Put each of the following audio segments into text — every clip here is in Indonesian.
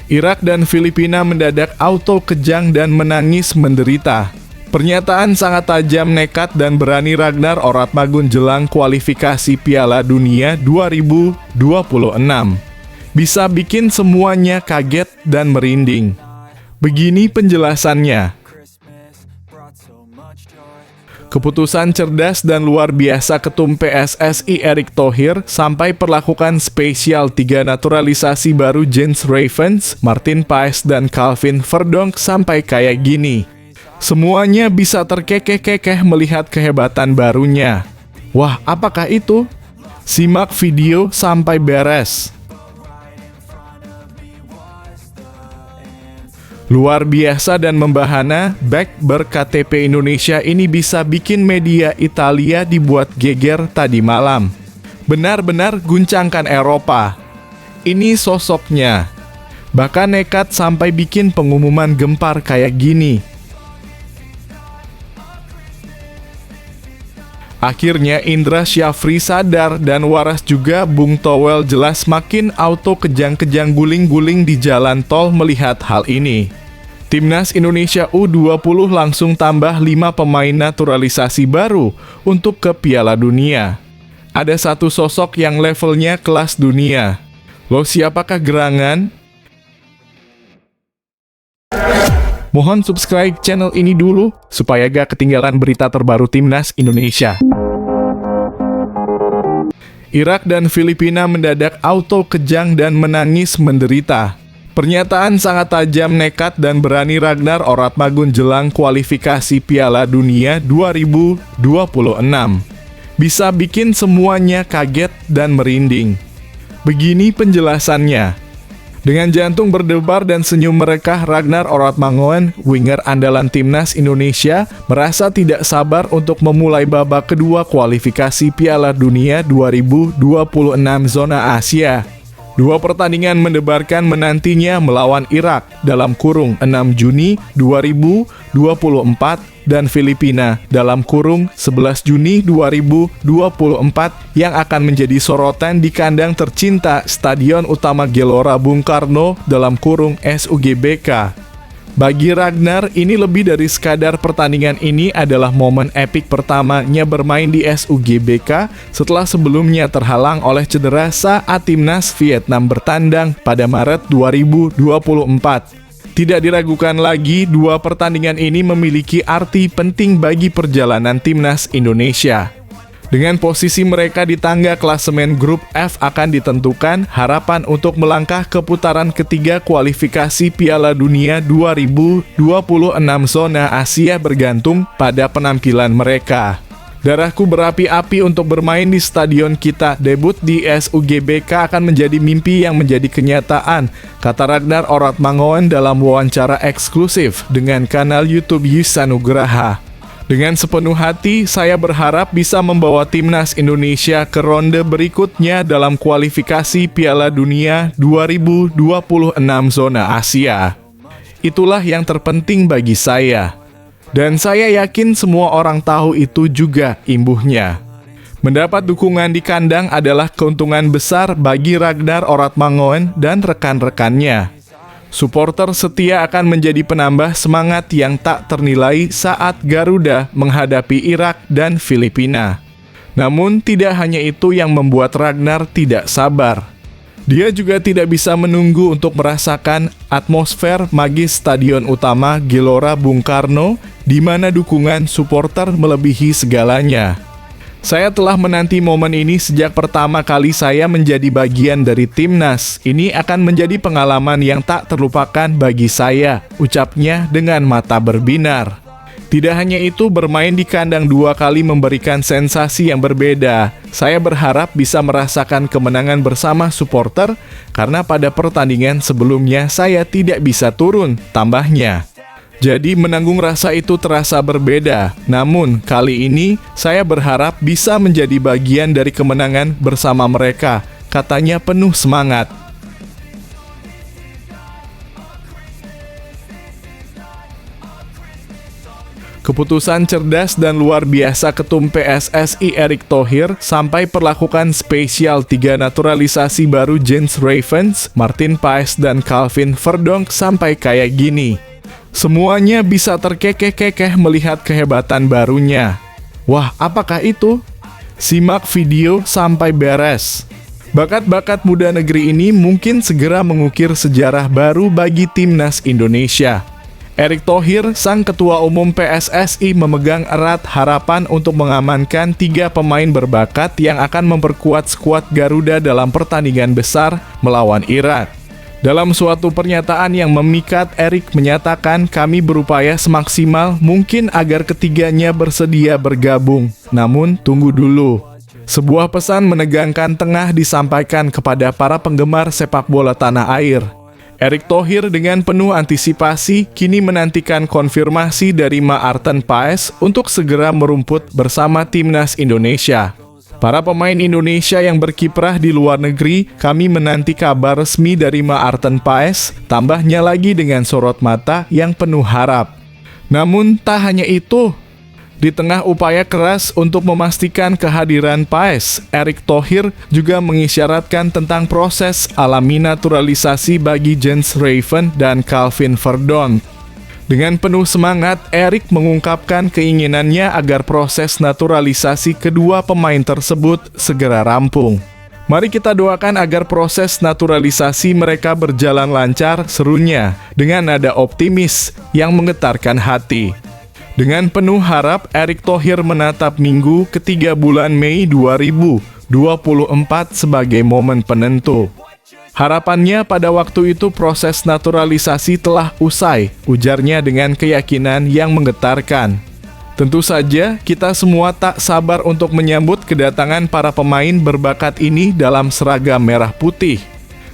Irak dan Filipina mendadak auto kejang dan menangis menderita. Pernyataan sangat tajam, nekat, dan berani Ragnar Oratmagun jelang kualifikasi Piala Dunia 2026. Bisa bikin semuanya kaget dan merinding. Begini penjelasannya. Keputusan cerdas dan luar biasa Ketum PSSI Erick Thohir sampai perlakukan spesial 3 naturalisasi baru Jens Ravens, Martin Paes, dan Calvin Verdonk sampai kayak gini. Semuanya bisa terkekeh-kekeh melihat kehebatan barunya. Wah, apakah itu? Simak video sampai beres. Luar biasa dan membahana, bek ber-KTP Indonesia ini bisa bikin media Italia dibuat geger tadi malam. Benar-benar guncangkan Eropa. Ini sosoknya. Bahkan nekat sampai bikin pengumuman gempar kayak gini. Akhirnya Indra Syafri sadar dan waras juga Bung Towel jelas makin auto kejang-kejang guling-guling di jalan tol melihat hal ini. Timnas Indonesia U20 langsung tambah 5 pemain naturalisasi baru untuk ke Piala Dunia. Ada satu sosok yang levelnya kelas dunia. Loh, siapakah gerangan? Mohon subscribe channel ini dulu, supaya gak ketinggalan berita terbaru Timnas Indonesia. Irak dan Filipina mendadak auto kejang dan menangis menderita. Pernyataan sangat tajam, nekat, dan berani Ragnar Oratmagun jelang kualifikasi Piala Dunia 2026. Bisa bikin semuanya kaget dan merinding. Begini penjelasannya. Dengan jantung berdebar dan senyum merekah, Ragnar Oratmangun, winger andalan Timnas Indonesia, merasa tidak sabar untuk memulai babak kedua kualifikasi Piala Dunia 2026 zona Asia. 2 pertandingan mendebarkan menantinya melawan Irak dalam kurung 6 Juni 2024 dan Filipina dalam kurung 11 Juni 2024 yang akan menjadi sorotan di kandang tercinta Stadion Utama Gelora Bung Karno dalam kurung SUGBK. Bagi Ragnar, ini lebih dari sekadar pertandingan, ini adalah momen epik pertamanya bermain di SUGBK setelah sebelumnya terhalang oleh cedera saat Timnas Vietnam bertandang pada Maret 2024. Tidak diragukan lagi, 2 pertandingan ini memiliki arti penting bagi perjalanan Timnas Indonesia. Dengan posisi mereka di tangga klasemen grup F akan ditentukan harapan untuk melangkah ke putaran ketiga kualifikasi Piala Dunia 2026 zona Asia bergantung pada penampilan mereka. Darahku berapi-api untuk bermain di stadion kita. Debut di SUGBK akan menjadi mimpi yang menjadi kenyataan, kata Ragnar Oratmangun dalam wawancara eksklusif dengan kanal YouTube Yusanugraha. Dengan sepenuh hati, saya berharap bisa membawa Timnas Indonesia ke ronde berikutnya dalam kualifikasi Piala Dunia 2026 zona Asia. Itulah yang terpenting bagi saya. Dan saya yakin semua orang tahu itu juga imbuhnya. Mendapat dukungan di kandang adalah keuntungan besar bagi Ragnar Oratmangun dan rekan-rekannya. Supporter setia akan menjadi penambah semangat yang tak ternilai saat Garuda menghadapi Irak dan Filipina. Namun tidak hanya itu yang membuat Ragnar tidak sabar. Dia juga tidak bisa menunggu untuk merasakan atmosfer magis Stadion Utama Gelora Bung Karno, di mana dukungan supporter melebihi segalanya. Saya telah menanti momen ini sejak pertama kali saya menjadi bagian dari Timnas. Ini akan menjadi pengalaman yang tak terlupakan bagi saya, ucapnya dengan mata berbinar. Tidak hanya itu, bermain di kandang 2 kali memberikan sensasi yang berbeda. Saya berharap bisa merasakan kemenangan bersama supporter, karena pada pertandingan sebelumnya saya tidak bisa turun, tambahnya. Jadi menanggung rasa itu terasa berbeda. Namun kali ini saya berharap bisa menjadi bagian dari kemenangan bersama mereka, katanya penuh semangat. Keputusan cerdas dan luar biasa Ketum PSSI Erick Thohir sampai perlakukan spesial 3 naturalisasi baru Jens Ravens, Martin Paes, dan Calvin Verdonk sampai kayak gini. Semuanya bisa terkekeh-kekeh melihat kehebatan barunya. Wah, apakah itu? Simak video sampai beres. Bakat-bakat muda negeri ini mungkin segera mengukir sejarah baru bagi timnas Indonesia. Erick Thohir, sang ketua umum PSSI, memegang erat harapan untuk mengamankan 3 pemain berbakat yang akan memperkuat skuad Garuda dalam pertandingan besar melawan Irak. Dalam suatu pernyataan yang memikat, Erick menyatakan, "Kami berupaya semaksimal mungkin agar ketiganya bersedia bergabung. Namun, tunggu dulu." Sebuah pesan menegangkan tengah disampaikan kepada para penggemar sepak bola tanah air. Erick Thohir dengan penuh antisipasi kini menantikan konfirmasi dari Maarten Paes untuk segera merumput bersama timnas Indonesia. Para pemain Indonesia yang berkiprah di luar negeri, kami menanti kabar resmi dari Maarten Paes, tambahnya lagi dengan sorot mata yang penuh harap. Namun tak hanya itu. Di tengah upaya keras untuk memastikan kehadiran Paes, Erick Thohir juga mengisyaratkan tentang proses alami naturalisasi bagi Jens Ravens dan Calvin Verdonk. Dengan penuh semangat, Erick mengungkapkan keinginannya agar proses naturalisasi kedua pemain tersebut segera rampung. Mari kita doakan agar proses naturalisasi mereka berjalan lancar, serunya, dengan nada optimis yang menggetarkan hati. Dengan penuh harap, Erick Thohir menatap minggu ketiga bulan Mei 2024 sebagai momen penentu. Harapannya pada waktu itu proses naturalisasi telah usai, ujarnya dengan keyakinan yang menggetarkan. Tentu saja, kita semua tak sabar untuk menyambut kedatangan para pemain berbakat ini dalam seragam merah putih.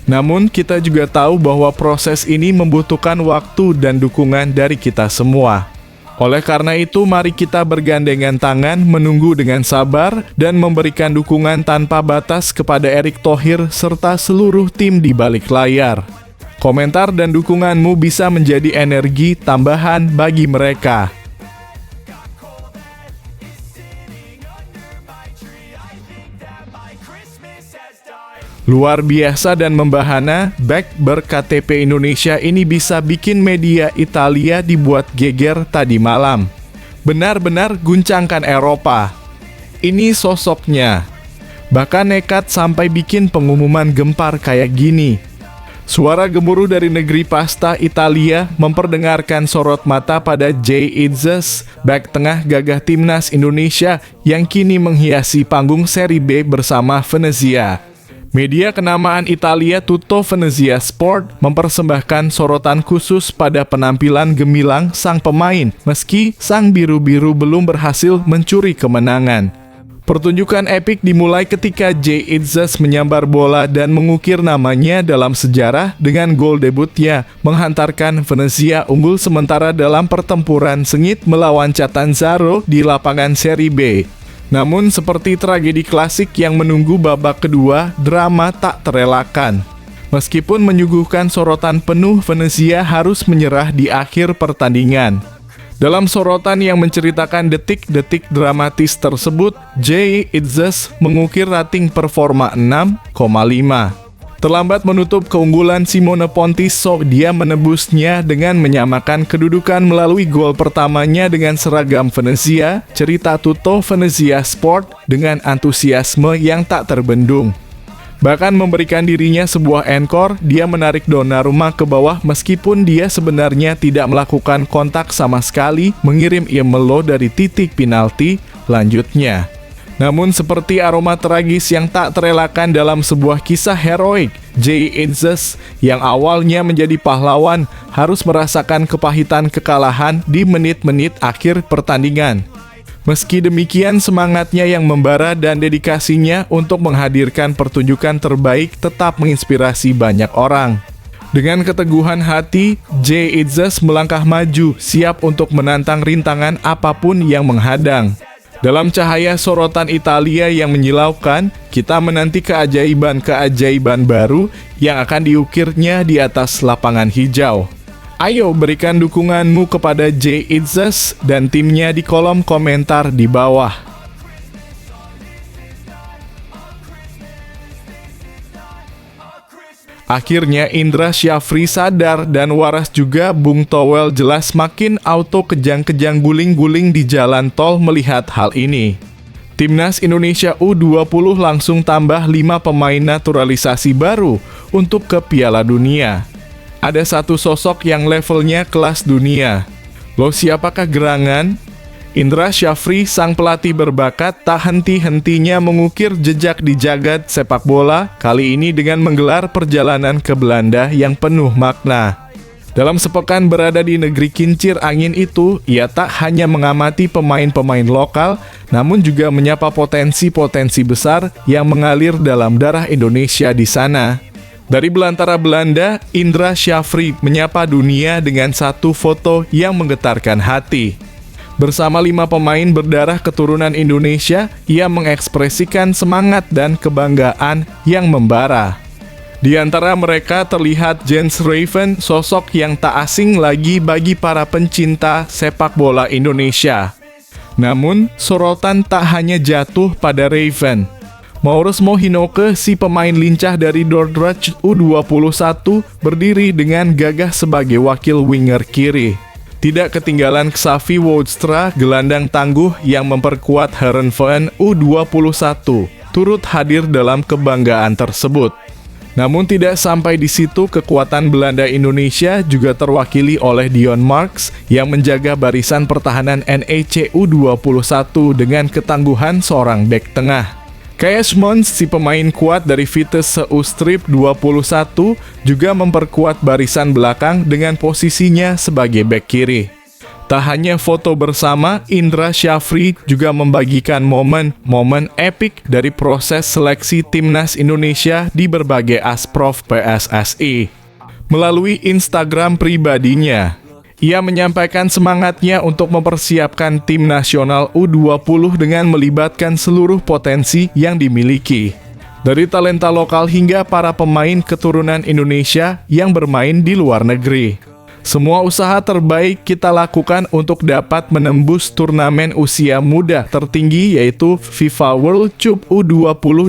Namun, kita juga tahu bahwa proses ini membutuhkan waktu dan dukungan dari kita semua. Oleh karena itu, mari kita bergandengan tangan, menunggu dengan sabar, dan memberikan dukungan tanpa batas kepada Erick Thohir serta seluruh tim di balik layar. Komentar dan dukunganmu bisa menjadi energi tambahan bagi mereka. Luar biasa dan membahana, bek ber-KTP Indonesia ini bisa bikin media Italia dibuat geger tadi malam. Benar-benar guncangkan Eropa. Ini sosoknya. Bahkan nekat sampai bikin pengumuman gempar kayak gini. Suara gemuruh dari negeri pasta Italia memperdengarkan sorot mata pada Jay Itzes, bek tengah gagah timnas Indonesia yang kini menghiasi panggung Serie B bersama Venezia. Media kenamaan Italia Tutto Venezia Sport mempersembahkan sorotan khusus pada penampilan gemilang sang pemain, meski sang biru-biru belum berhasil mencuri kemenangan. Pertunjukan epik dimulai ketika Jay Itzes menyambar bola dan mengukir namanya dalam sejarah dengan gol debutnya, menghantarkan Venezia unggul sementara dalam pertempuran sengit melawan Catanzaro di lapangan Serie B. Namun seperti tragedi klasik yang menunggu babak kedua, drama tak terelakkan. Meskipun menyuguhkan sorotan penuh, Venezia harus menyerah di akhir pertandingan. Dalam sorotan yang menceritakan detik-detik dramatis tersebut, Jay Itzes mengukir rating performa 6,5. Terlambat menutup keunggulan Simone Pontiso, dia menebusnya dengan menyamakan kedudukan melalui gol pertamanya dengan seragam Venezia, cerita Tutto Venezia Sport dengan antusiasme yang tak terbendung. Bahkan memberikan dirinya sebuah encore, dia menarik Donnarumma ke bawah meskipun dia sebenarnya tidak melakukan kontak sama sekali, mengirim Imelo dari titik penalti, lanjutnya. Namun seperti aroma tragis yang tak terelakkan dalam sebuah kisah heroik, Jay Itzes yang awalnya menjadi pahlawan harus merasakan kepahitan kekalahan di menit-menit akhir pertandingan. Meski demikian, semangatnya yang membara dan dedikasinya untuk menghadirkan pertunjukan terbaik tetap menginspirasi banyak orang. Dengan keteguhan hati, Jay Itzes melangkah maju, siap untuk menantang rintangan apapun yang menghadang. Dalam cahaya sorotan Italia yang menyilaukan, kita menanti keajaiban-keajaiban baru yang akan diukirnya di atas lapangan hijau. Ayo berikan dukunganmu kepada Jay Itzes dan timnya di kolom komentar di bawah. Akhirnya Indra Syafri sadar dan waras juga Bung Towel jelas makin auto kejang-kejang guling-guling di jalan tol melihat hal ini. Timnas Indonesia U20 langsung tambah 5 pemain naturalisasi baru untuk ke Piala Dunia. Ada satu sosok yang levelnya kelas dunia. Loh, siapakah gerangan? Indra Syafri, sang pelatih berbakat, tak henti-hentinya mengukir jejak di jagat sepak bola, kali ini dengan menggelar perjalanan ke Belanda yang penuh makna. Dalam sepekan berada di negeri kincir angin itu, ia tak hanya mengamati pemain-pemain lokal, namun juga menyapa potensi-potensi besar yang mengalir dalam darah Indonesia di sana. Dari belantara Belanda, Indra Syafri menyapa dunia dengan satu foto yang menggetarkan hati. Bersama 5 pemain berdarah keturunan Indonesia, ia mengekspresikan semangat dan kebanggaan yang membara. Di antara mereka terlihat Jens Raven, sosok yang tak asing lagi bagi para pencinta sepak bola Indonesia. Namun, sorotan tak hanya jatuh pada Raven. Maurus Mohinoke, si pemain lincah dari Dordrecht U21, berdiri dengan gagah sebagai wakil winger kiri. Tidak ketinggalan Xavi Woudstra, gelandang tangguh yang memperkuat Heerenveen U21, turut hadir dalam kebanggaan tersebut. Namun tidak sampai di situ, kekuatan Belanda Indonesia juga terwakili oleh Dion Marks yang menjaga barisan pertahanan NEC U21 dengan ketangguhan seorang bek tengah. Kees Mons, si pemain kuat dari Vitesse Utrecht 21, juga memperkuat barisan belakang dengan posisinya sebagai bek kiri. Tak hanya foto bersama, Indra Syafri juga membagikan momen-momen epik dari proses seleksi timnas Indonesia di berbagai asprof PSSI. Melalui Instagram pribadinya, ia menyampaikan semangatnya untuk mempersiapkan tim nasional U20 dengan melibatkan seluruh potensi yang dimiliki. Dari talenta lokal hingga para pemain keturunan Indonesia yang bermain di luar negeri. Semua usaha terbaik kita lakukan untuk dapat menembus turnamen usia muda tertinggi yaitu FIFA World Cup U20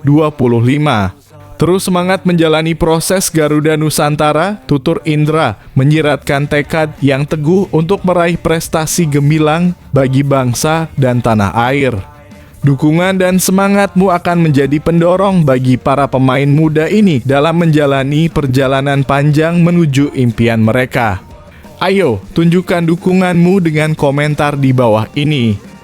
2025. Terus semangat menjalani proses Garuda Nusantara, tutur Indra menyiratkan tekad yang teguh untuk meraih prestasi gemilang bagi bangsa dan tanah air. Dukungan dan semangatmu akan menjadi pendorong bagi para pemain muda ini dalam menjalani perjalanan panjang menuju impian mereka. Ayo, tunjukkan dukunganmu dengan komentar di bawah ini.